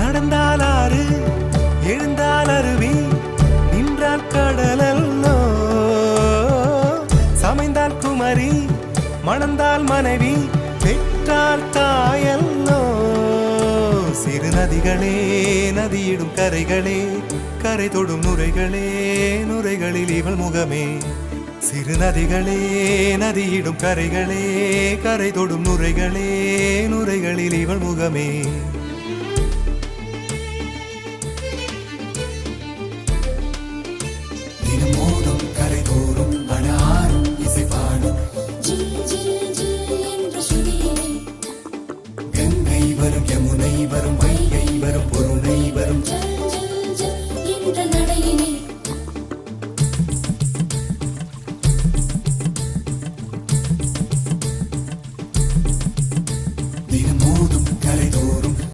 நடந்தால் ஆறு எழுந்தால் அருவி நின்றால் கடலல்லோ சமைந்தால் குமரி மணந்தால் மனைவி பெற்றால் தாயல்லோ சிறு நதிகளே நதியிடும் கரைகளே கரை தொடும் நுரைகளே நுரைகளில் இவள் முகமே சிறு நதிகளே நதியிடும் கரைகளே கரை தொடும் நுரைகளே நுரைகளில் இவள் முகமே தினமோதும் கரை தோறும் அடாரும் இசை பாடும் கங்கை வரும் யமுனை வரும் வைகை வரும் பொருணை வரும்